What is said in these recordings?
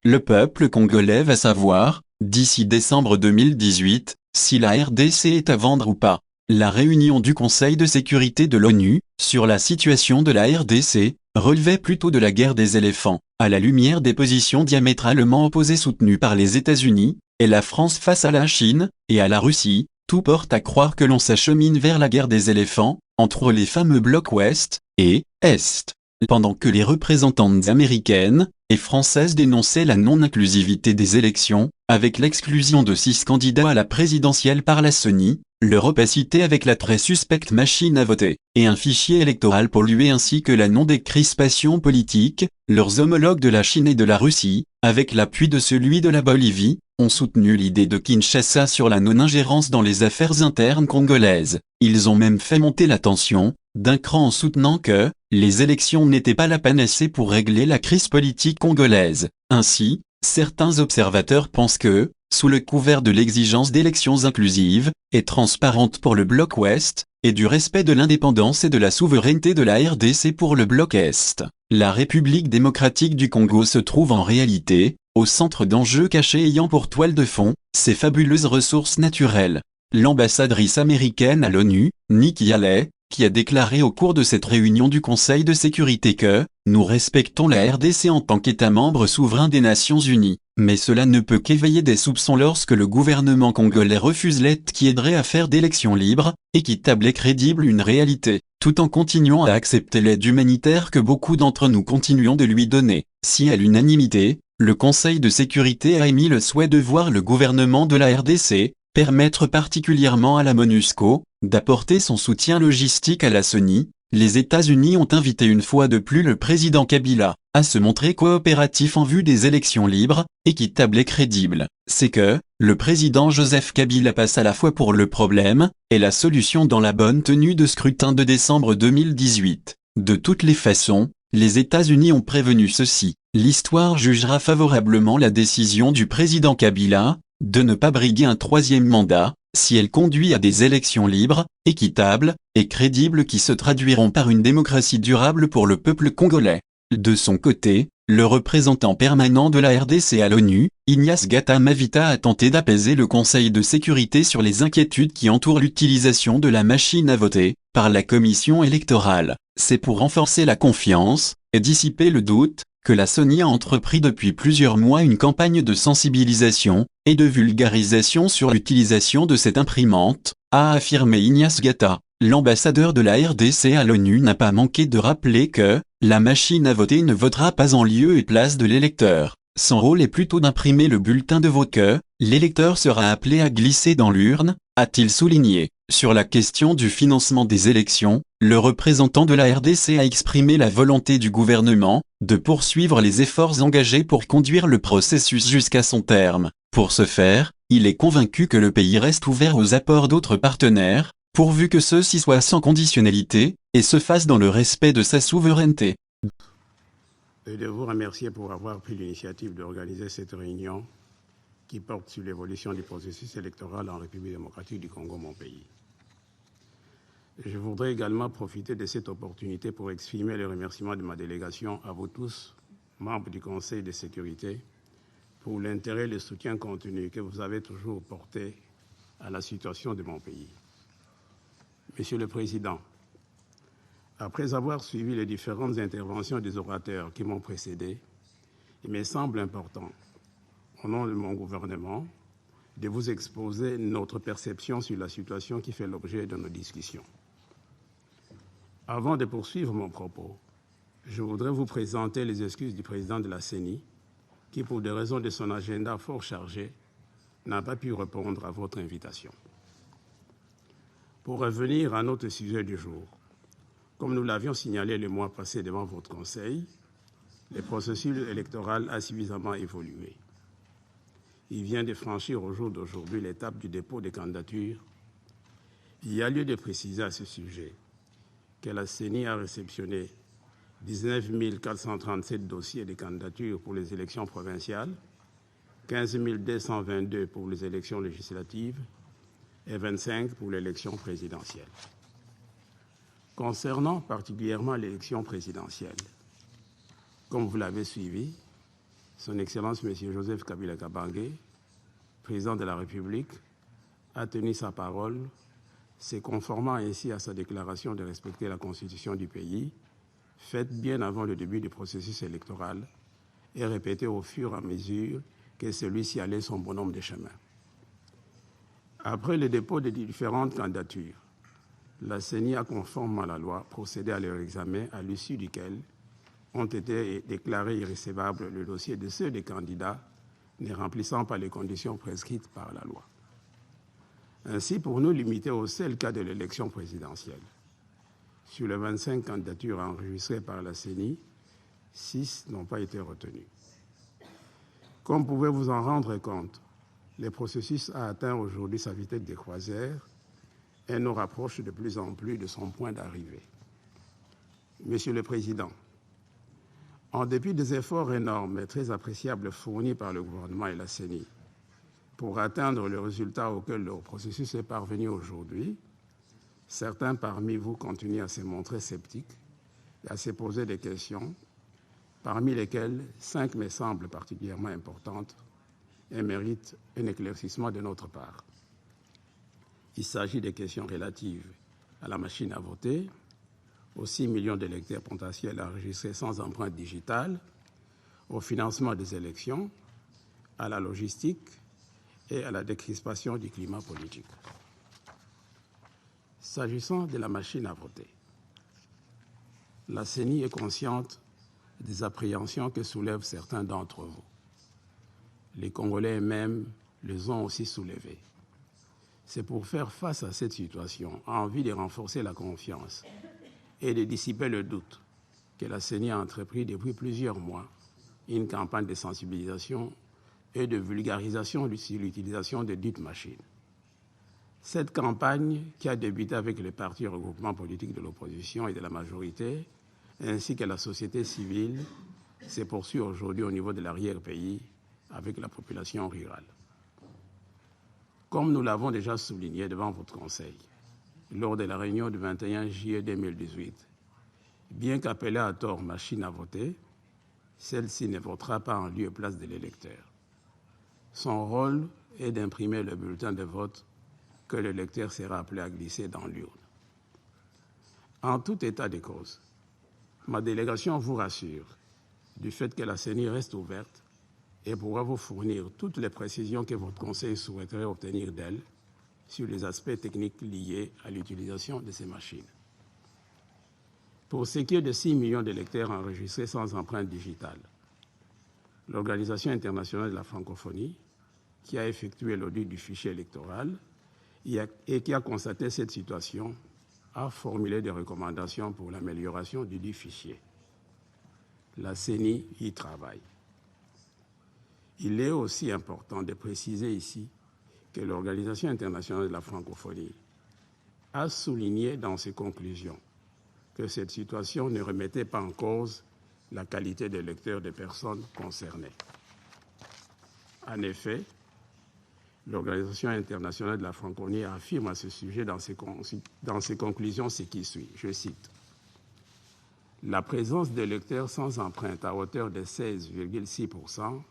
Le peuple congolais va savoir, d'ici décembre 2018, si la RDC est à vendre ou pas. La réunion du Conseil de sécurité de l'ONU, sur la situation de la RDC, relevait plutôt de la guerre des éléphants, à la lumière des positions diamétralement opposées soutenues par les États-Unis, et la France face à la Chine, et à la Russie. Tout porte à croire que l'on s'achemine vers la guerre des éléphants, entre les fameux blocs Ouest et Est. Pendant que les représentantes américaines et françaises dénonçaient la non-inclusivité des élections, avec l'exclusion de 6 candidats à la présidentielle par la CENI, leur opacité avec la très suspecte machine à voter, et un fichier électoral pollué ainsi que la non-décrispation politique, leurs homologues de la Chine et de la Russie, avec l'appui de celui de la Bolivie, ont soutenu l'idée de Kinshasa sur la non-ingérence dans les affaires internes congolaises. Ils ont même fait monter la tension, d'un cran en soutenant que les élections n'étaient pas la panacée pour régler la crise politique congolaise. Ainsi, certains observateurs pensent que, sous le couvert de l'exigence d'élections inclusives et transparentes pour le bloc Ouest, et du respect de l'indépendance et de la souveraineté de la RDC pour le bloc Est, la République démocratique du Congo se trouve en réalité au centre d'enjeux cachés ayant pour toile de fond ses fabuleuses ressources naturelles. L'ambassadrice américaine à l'ONU, Nikki Haley, qui a déclaré au cours de cette réunion du Conseil de sécurité que « Nous respectons la RDC en tant qu'État membre souverain des Nations Unies, mais cela ne peut qu'éveiller des soupçons lorsque le gouvernement congolais refuse l'aide qui aiderait à faire d'élections libres, équitables et crédibles une réalité, tout en continuant à accepter l'aide humanitaire que beaucoup d'entre nous continuons de lui donner. » Si à l'unanimité, le Conseil de sécurité a émis le souhait de voir le gouvernement de la RDC permettre particulièrement à la MONUSCO d'apporter son soutien logistique à la CENI, les États-Unis ont invité une fois de plus le président Kabila à se montrer coopératif en vue des élections libres, équitables et crédibles. C'est que le président Joseph Kabila passe à la fois pour le problème et la solution dans la bonne tenue de scrutin de décembre 2018. De toutes les façons, les États-Unis ont prévenu ceci. L'histoire jugera favorablement la décision du président Kabila de ne pas briguer un troisième mandat, si elle conduit à des élections libres, équitables et crédibles qui se traduiront par une démocratie durable pour le peuple congolais. De son côté, le représentant permanent de la RDC à l'ONU, Ignace Gata Mavita a tenté d'apaiser le Conseil de sécurité sur les inquiétudes qui entourent l'utilisation de la machine à voter par la commission électorale. C'est pour renforcer la confiance et dissiper le doute que la CENI a entrepris depuis plusieurs mois une campagne de sensibilisation et de vulgarisation sur l'utilisation de cette imprimante, a affirmé Ignace Gata. L'ambassadeur de la RDC à l'ONU n'a pas manqué de rappeler que la machine à voter ne votera pas en lieu et place de l'électeur. Son rôle est plutôt d'imprimer le bulletin de vote que l'électeur sera appelé à glisser dans l'urne, a-t-il souligné. Sur la question du financement des élections, le représentant de la RDC a exprimé la volonté du gouvernement de poursuivre les efforts engagés pour conduire le processus jusqu'à son terme. Pour ce faire, il est convaincu que le pays reste ouvert aux apports d'autres partenaires, pourvu que ceux-ci soient sans conditionnalité et se fassent dans le respect de sa souveraineté. Et de vous remercier pour avoir pris l'initiative d'organiser cette réunion qui porte sur l'évolution du processus électoral en République démocratique du Congo, mon pays. Je voudrais également profiter de cette opportunité pour exprimer les remerciements de ma délégation à vous tous, membres du Conseil de sécurité, pour l'intérêt et le soutien continu que vous avez toujours porté à la situation de mon pays. Monsieur le Président, après avoir suivi les différentes interventions des orateurs qui m'ont précédé, il me semble important, au nom de mon gouvernement, de vous exposer notre perception sur la situation qui fait l'objet de nos discussions. Avant de poursuivre mon propos, je voudrais vous présenter les excuses du président de la CENI, qui, pour des raisons de son agenda fort chargé, n'a pas pu répondre à votre invitation. Pour revenir à notre sujet du jour, comme nous l'avions signalé le mois passé devant votre Conseil, le processus électoral a suffisamment évolué. Il vient de franchir au jour d'aujourd'hui l'étape du dépôt des candidatures. Il y a lieu de préciser à ce sujet que la CENI a réceptionné 19 437 dossiers de candidatures pour les élections provinciales, 15 222 pour les élections législatives et 25 pour l'élection présidentielle. Concernant particulièrement l'élection présidentielle, comme vous l'avez suivi, Son Excellence M. Joseph Kabila Kabange, président de la République, a tenu sa parole, se conformant ainsi à sa déclaration de respecter la Constitution du pays, faite bien avant le début du processus électoral et répétée au fur et à mesure que celui-ci allait son bonhomme de chemin. Après le dépôt des différentes candidatures, la CENI a, conformément à la loi, procédé à leur examen, à l'issue duquel ont été déclarés irrécevables le dossier de ceux des candidats ne remplissant pas les conditions prescrites par la loi. Ainsi, pour nous limiter au seul cas de l'élection présidentielle, sur les 25 candidatures enregistrées par la CENI, 6 n'ont pas été retenues. Comme vous pouvez vous en rendre compte, le processus a atteint aujourd'hui sa vitesse de croisière et nous rapproche de plus en plus de son point d'arrivée. Monsieur le Président, en dépit des efforts énormes et très appréciables fournis par le gouvernement et la CENI pour atteindre le résultat auquel le processus est parvenu aujourd'hui, certains parmi vous continuent à se montrer sceptiques et à se poser des questions, parmi lesquelles 5 me semblent particulièrement importantes et méritent un éclaircissement de notre part. Il s'agit des questions relatives à la machine à voter, aux 6 millions d'électeurs potentiels enregistrés sans empreinte digitale, au financement des élections, à la logistique et à la décrispation du climat politique. S'agissant de la machine à voter, la CENI est consciente des appréhensions que soulèvent certains d'entre vous. Les Congolais eux-mêmes les ont aussi soulevées. C'est pour faire face à cette situation, en vue de renforcer la confiance et de dissiper le doute, que la CENI a entrepris depuis plusieurs mois une campagne de sensibilisation et de vulgarisation sur l'utilisation de dites machines. Cette campagne, qui a débuté avec les partis et regroupements politiques de l'opposition et de la majorité, ainsi que la société civile, se poursuit aujourd'hui au niveau de l'arrière-pays avec la population rurale. Comme nous l'avons déjà souligné devant votre Conseil, lors de la réunion du 21 juillet 2018, bien qu'appelée à tort machine à voter, celle-ci ne votera pas en lieu et place de l'électeur. Son rôle est d'imprimer le bulletin de vote que le lecteur sera appelé à glisser dans l'urne. En tout état de cause, ma délégation vous rassure du fait que la CENI reste ouverte et pourra vous fournir toutes les précisions que votre Conseil souhaiterait obtenir d'elle sur les aspects techniques liés à l'utilisation de ces machines. Pour ce qui est de 6 millions d'électeurs enregistrés sans empreinte digitale, l'Organisation internationale de la francophonie, qui a effectué l'audit du fichier électoral et qui a constaté cette situation, a formulé des recommandations pour l'amélioration du dit fichier. La CENI y travaille. Il est aussi important de préciser ici que l'Organisation internationale de la francophonie a souligné dans ses conclusions que cette situation ne remettait pas en cause la qualité des lecteurs des personnes concernées. En effet, l'Organisation internationale de la francophonie affirme à ce sujet dans ses conclusions ce qui suit, je cite: « La présence de lecteurs sans empreinte à hauteur de 16,6%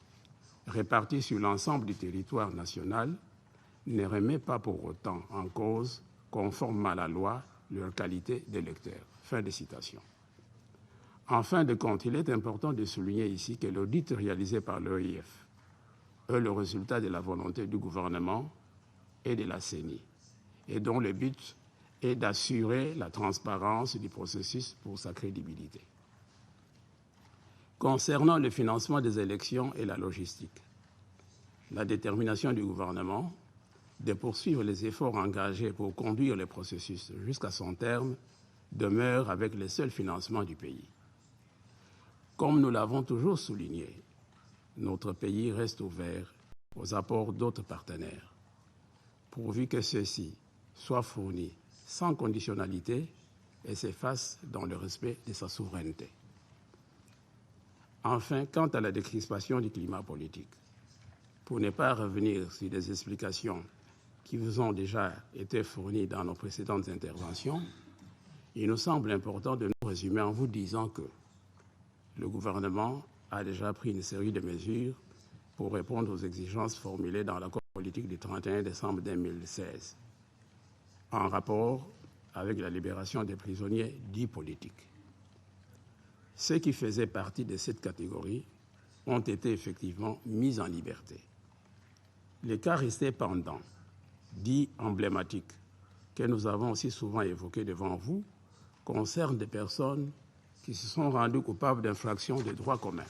répartis sur l'ensemble du territoire national ne remet pas pour autant en cause, conformément à la loi, leur qualité de lecteur. » Fin de citation. En fin de compte, il est important de souligner ici que l'audit réalisé par l'OIF est le résultat de la volonté du gouvernement et de la CENI, et dont le but est d'assurer la transparence du processus pour sa crédibilité. Concernant le financement des élections et la logistique, la détermination du gouvernement de poursuivre les efforts engagés pour conduire le processus jusqu'à son terme demeure avec le seul financement du pays. Comme nous l'avons toujours souligné, notre pays reste ouvert aux apports d'autres partenaires, pourvu que ceux-ci soient fournis sans conditionnalité et se fassent dans le respect de sa souveraineté. Enfin, quant à la décrispation du climat politique, pour ne pas revenir sur des explications qui vous ont déjà été fournies dans nos précédentes interventions, il nous semble important de nous résumer en vous disant que le gouvernement a déjà pris une série de mesures pour répondre aux exigences formulées dans l'accord politique du 31 décembre 2016, en rapport avec la libération des prisonniers dits politiques. Ceux qui faisaient partie de cette catégorie ont été effectivement mis en liberté. Les cas restés pendants, dits emblématiques, que nous avons aussi souvent évoqués devant vous, concernent des personnes qui se sont rendues coupables d'infractions de droit commun.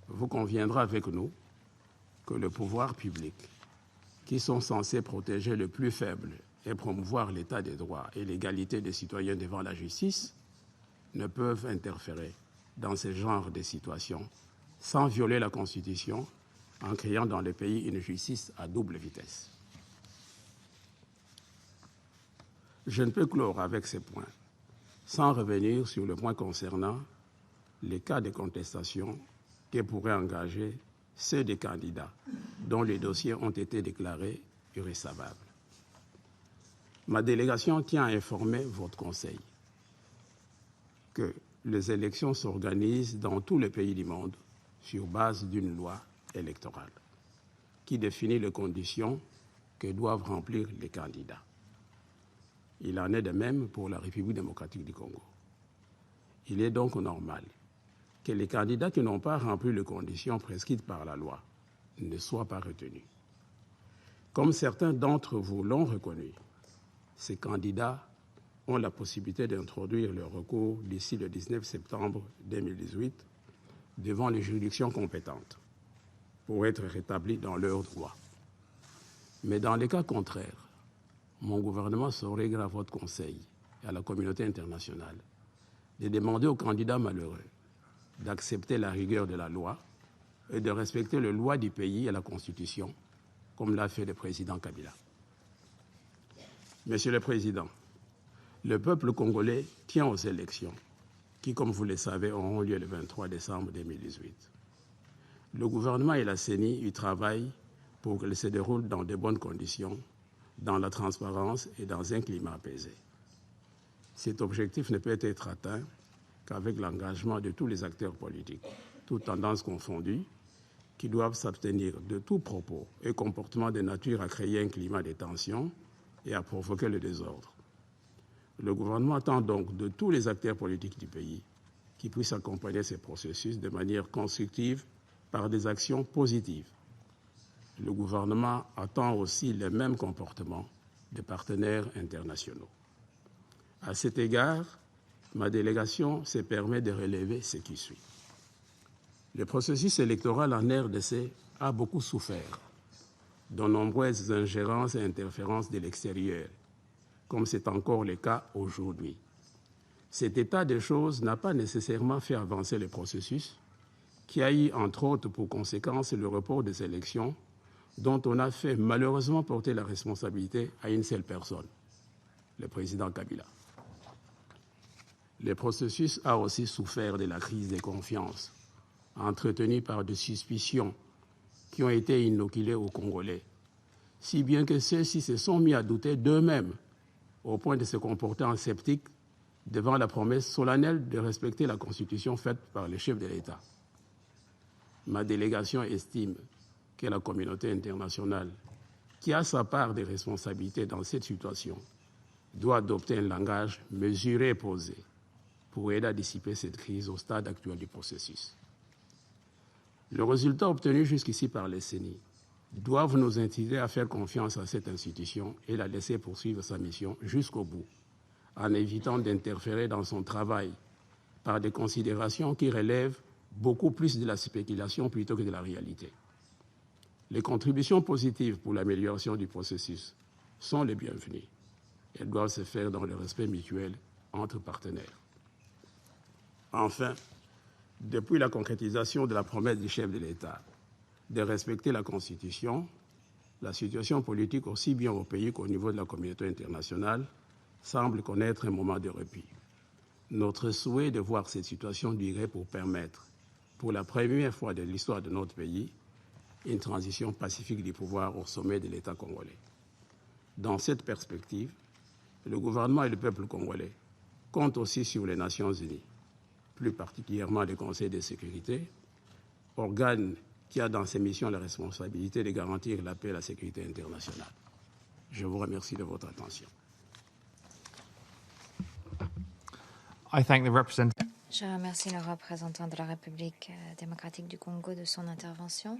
Vous conviendrez avec nous que le pouvoir public, qui sont censés protéger le plus faible et promouvoir l'état des droits et l'égalité des citoyens devant la justice, ne peuvent interférer dans ce genre de situations sans violer la Constitution en créant dans le pays une justice à double vitesse. Je ne peux clore avec ces points sans revenir sur le point concernant les cas de contestation que pourraient engager ceux des candidats dont les dossiers ont été déclarés irrécevables. Ma délégation tient à informer votre Conseil que les élections s'organisent dans tous les pays du monde sur base d'une loi électorale qui définit les conditions que doivent remplir les candidats. Il en est de même pour la République démocratique du Congo. Il est donc normal que les candidats qui n'ont pas rempli les conditions prescrites par la loi ne soient pas retenus. Comme certains d'entre vous l'ont reconnu, ces candidats ont la possibilité d'introduire leur recours d'ici le 19 septembre 2018 devant les juridictions compétentes pour être rétablis dans leurs droits. Mais dans les cas contraires, mon gouvernement saurait gré à votre Conseil et à la communauté internationale de demander aux candidats malheureux d'accepter la rigueur de la loi et de respecter les lois du pays et la Constitution, comme l'a fait le président Kabila. Monsieur le Président, le peuple congolais tient aux élections qui, comme vous le savez, auront lieu le 23 décembre 2018. Le gouvernement et la CENI y travaillent pour qu'elles se déroulent dans de bonnes conditions, dans la transparence et dans un climat apaisé. Cet objectif ne peut être atteint qu'avec l'engagement de tous les acteurs politiques, toutes tendances confondues, qui doivent s'abstenir de tout propos et comportement de nature à créer un climat de tension et à provoquer le désordre. Le gouvernement attend donc de tous les acteurs politiques du pays qui puissent accompagner ces processus de manière constructive par des actions positives. Le gouvernement attend aussi les mêmes comportements des partenaires internationaux. À cet égard, ma délégation se permet de relever ce qui suit. Le processus électoral en RDC a beaucoup souffert de nombreuses ingérences et interférences de l'extérieur, comme c'est encore le cas aujourd'hui. Cet état de choses n'a pas nécessairement fait avancer le processus, qui a eu entre autres pour conséquence le report des élections dont on a fait malheureusement porter la responsabilité à une seule personne, le président Kabila. Le processus a aussi souffert de la crise de confiance, entretenue par des suspicions qui ont été inoculées aux Congolais, si bien que ceux-ci se sont mis à douter d'eux-mêmes au point de se comporter en sceptiques devant la promesse solennelle de respecter la Constitution faite par le chef de l'État. Ma délégation estime que la communauté internationale, qui a sa part de responsabilité dans cette situation, doit adopter un langage mesuré et posé pour aider à dissiper cette crise au stade actuel du processus. Le résultat obtenu jusqu'ici par les CENI doivent nous inciter à faire confiance à cette institution et la laisser poursuivre sa mission jusqu'au bout, en évitant d'interférer dans son travail par des considérations qui relèvent beaucoup plus de la spéculation plutôt que de la réalité. Les contributions positives pour l'amélioration du processus sont les bienvenues. Elles doivent se faire dans le respect mutuel entre partenaires. Enfin, depuis la concrétisation de la promesse du chef de l'État de respecter la Constitution, la situation politique aussi bien au pays qu'au niveau de la communauté internationale semble connaître un moment de répit. Notre souhait de voir cette situation durer pour permettre, pour la première fois de l'histoire de notre pays, une transition pacifique du pouvoir au sommet de l'État congolais. Dans cette perspective, le gouvernement et le peuple congolais comptent aussi sur les Nations Unies plus particulièrement le Conseil de sécurité, organe qui a dans ses missions la responsabilité de garantir la paix et la sécurité internationale. Je vous remercie de votre attention. Je remercie le représentant de la République démocratique du Congo de son intervention.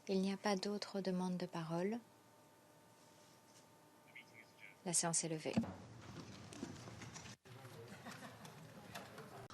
Il n'y a pas d'autres demandes de parole. La séance est levée.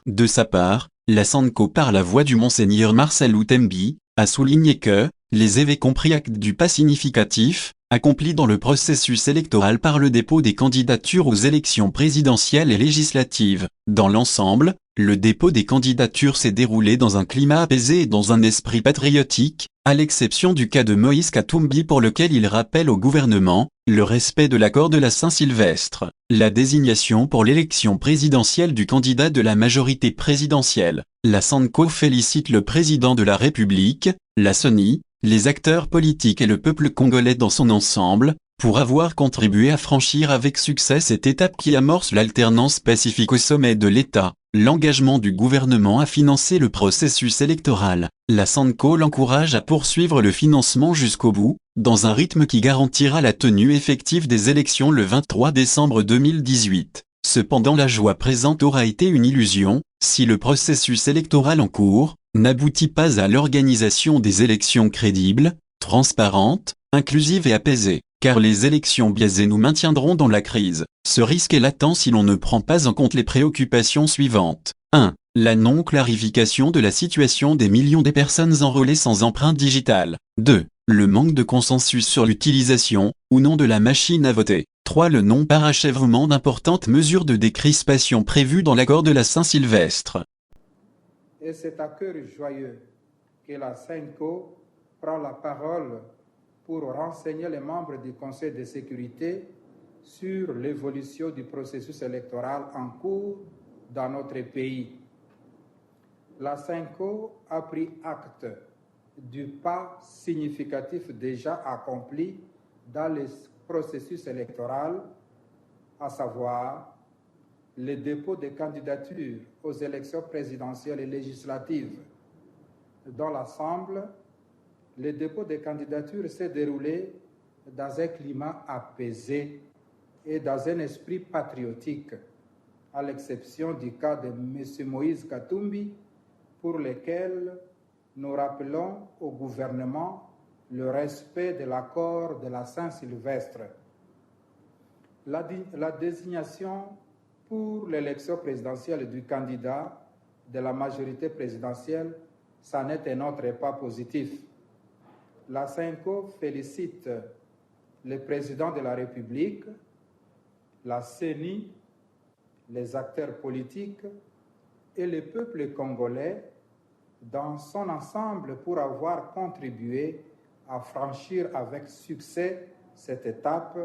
De sa part, la SANCO par la voix du Monseigneur Marcel Outembi, a souligné que les évêques ont pris acte du pas significatif, accompli dans le processus électoral par le dépôt des candidatures aux élections présidentielles et législatives. Dans l'ensemble, le dépôt des candidatures s'est déroulé dans un climat apaisé et dans un esprit patriotique, à l'exception du cas de Moïse Katumbi pour lequel il rappelle au gouvernement le respect de l'accord de la Saint-Sylvestre, la désignation pour l'élection présidentielle du candidat de la majorité présidentielle. La SANCO félicite le président de la République, la CENI, les acteurs politiques et le peuple congolais dans son ensemble, pour avoir contribué à franchir avec succès cette étape qui amorce l'alternance pacifique au sommet de l'État. L'engagement du gouvernement à financer le processus électoral. La SANCO l'encourage à poursuivre le financement jusqu'au bout, dans un rythme qui garantira la tenue effective des élections le 23 décembre 2018. Cependant, la joie présente aura été une illusion, si le processus électoral en cours n'aboutit pas à l'organisation des élections crédibles, transparentes, inclusives et apaisées. Car les élections biaisées nous maintiendront dans la crise. Ce risque est latent si l'on ne prend pas en compte les préoccupations suivantes. 1. La non-clarification de la situation des millions de personnes enrôlées sans empreinte digitale. 2. Le manque de consensus sur l'utilisation, ou non de la machine à voter. 3. Le non-parachèvement d'importantes mesures de décrispation prévues dans l'accord de la Saint-Sylvestre. Et c'est à cœur joyeux que la SANCO prend la parole pour renseigner les membres du Conseil de sécurité sur l'évolution du processus électoral en cours dans notre pays. La SANCO a pris acte du pas significatif déjà accompli dans le processus électoral, à savoir le dépôt des candidatures aux élections présidentielles et législatives. Dans l'ensemble, le dépôt des candidatures s'est déroulé dans un climat apaisé et dans un esprit patriotique, à l'exception du cas de M. Moïse Katumbi, pour lequel nous rappelons au gouvernement le respect de l'accord de la Saint-Sylvestre. La désignation pour l'élection présidentielle du candidat de la majorité présidentielle, ça n'est un autre pas positif. La SANCO félicite le président de la République, la CENI, les acteurs politiques et le peuple congolais dans son ensemble pour avoir contribué à franchir avec succès cette étape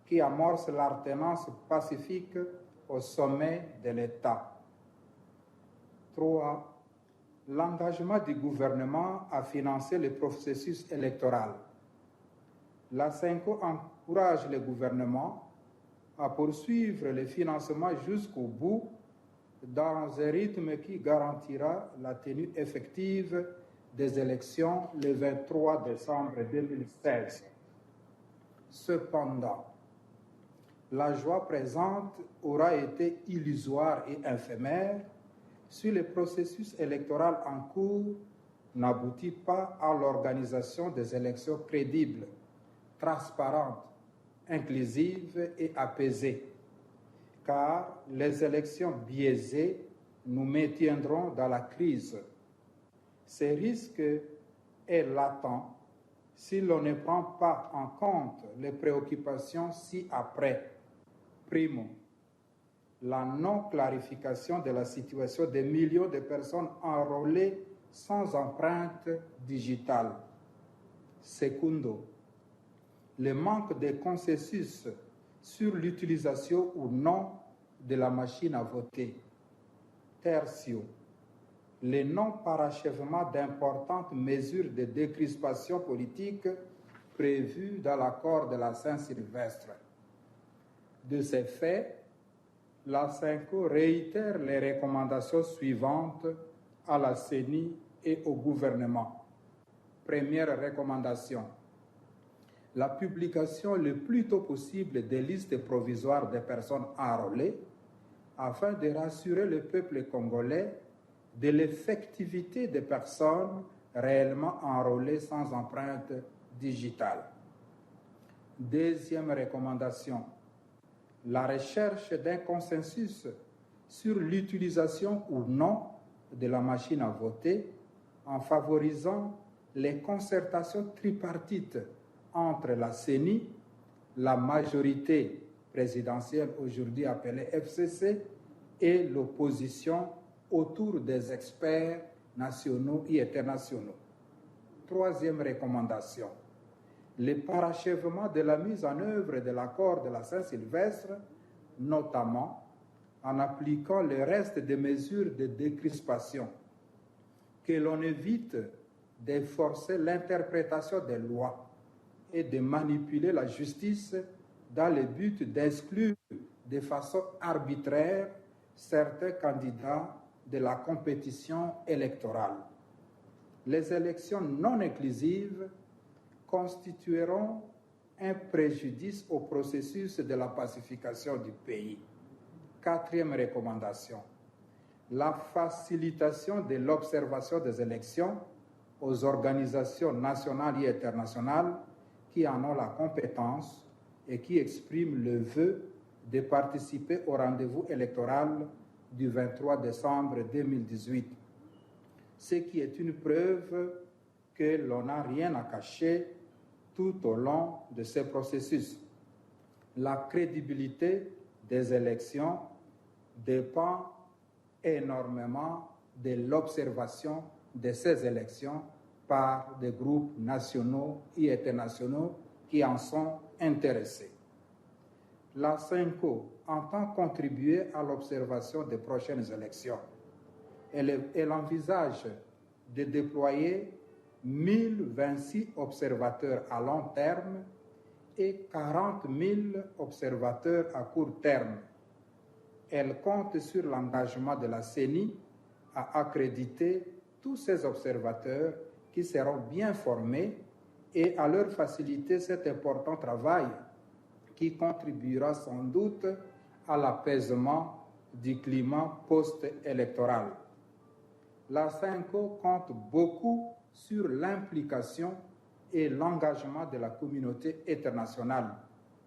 qui amorce l'alternance pacifique au sommet de l'État. 3. L'engagement du gouvernement à financer le processus électoral. La SANCO encourage le gouvernement à poursuivre le financement jusqu'au bout dans un rythme qui garantira la tenue effective des élections le 23 décembre 2016. Cependant, la joie présente aura été illusoire et éphémère si le processus électoral en cours n'aboutit pas à l'organisation des élections crédibles, transparentes, inclusives et apaisées, car les élections biaisées nous maintiendront dans la crise. Ce risque est latent si l'on ne prend pas en compte les préoccupations ci-après. Primo, la non-clarification de la situation des millions de personnes enrôlées sans empreinte digitale. Secundo, le manque de consensus sur l'utilisation ou non de la machine à voter. Tertio, le non-parachèvement d'importantes mesures de décrispation politique prévues dans l'accord de la Saint-Sylvestre. De ces faits, La CENCO réitère les recommandations suivantes à la CENI et au gouvernement. Première recommandation. La publication le plus tôt possible des listes provisoires des personnes enrôlées afin de rassurer le peuple congolais de l'effectivité des personnes réellement enrôlées sans empreinte digitale. Deuxième recommandation. La recherche d'un consensus sur l'utilisation ou non de la machine à voter en favorisant les concertations tripartites entre la CENI, la majorité présidentielle aujourd'hui appelée FCC et l'opposition autour des experts nationaux et internationaux. Troisième recommandation. Le parachèvement de la mise en œuvre de l'accord de la Saint-Sylvestre, notamment en appliquant le reste des mesures de décrispation, que l'on évite de forcer l'interprétation des lois et de manipuler la justice dans le but d'exclure de façon arbitraire certains candidats de la compétition électorale. Les élections non inclusives constitueront un préjudice au processus de la pacification du pays. Quatrième recommandation, la facilitation de l'observation des élections aux organisations nationales et internationales qui en ont la compétence et qui expriment le vœu de participer au rendez-vous électoral du 23 décembre 2018, ce qui est une preuve que l'on n'a rien à cacher tout au long de ce processus. La crédibilité des élections dépend énormément de l'observation de ces élections par des groupes nationaux et internationaux qui en sont intéressés. La CENCO entend contribuer à l'observation des prochaines élections. Elle envisage de déployer 1026 observateurs à long terme et 40 000 observateurs à court terme. Elle compte sur l'engagement de la CENI à accréditer tous ces observateurs qui seront bien formés et à leur faciliter cet important travail qui contribuera sans doute à l'apaisement du climat post-électoral. La CENCO compte beaucoup sur l'implication et l'engagement de la communauté internationale,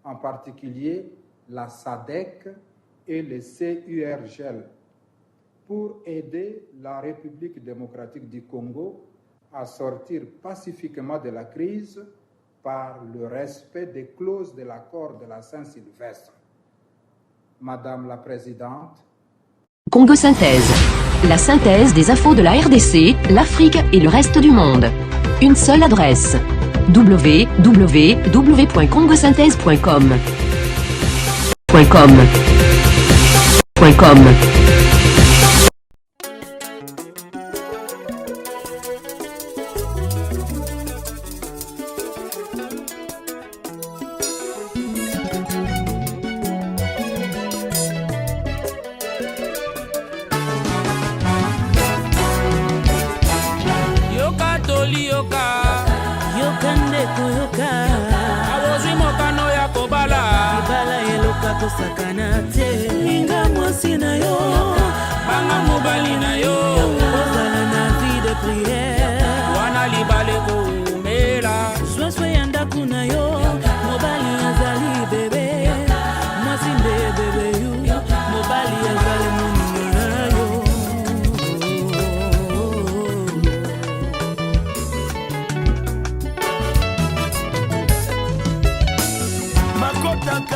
en particulier la SADC et le CURGL, pour aider la République démocratique du Congo à sortir pacifiquement de la crise par le respect des clauses de l'accord de la Saint-Sylvestre. Madame la Présidente, Congo Synthèse. La synthèse des infos de la RDC, l'Afrique et le reste du monde. Une seule adresse. www.congosynthèse.com.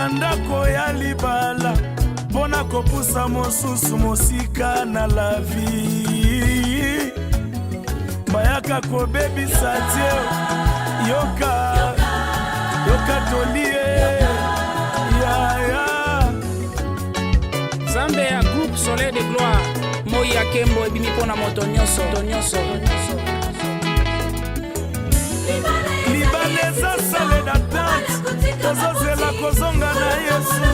ndako ya libala mpona kopusa mosusu mosika na la vie bayaka kobebisa tie yoka tolie ya Zambe ya groupe Soleil de Gloire Moya Kembo ebimi mpona moto nyonso libala eza sale d'attente tozozela kozonga na Yesu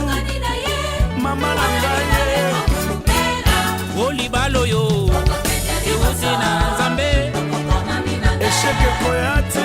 mama na ngai esheke koya te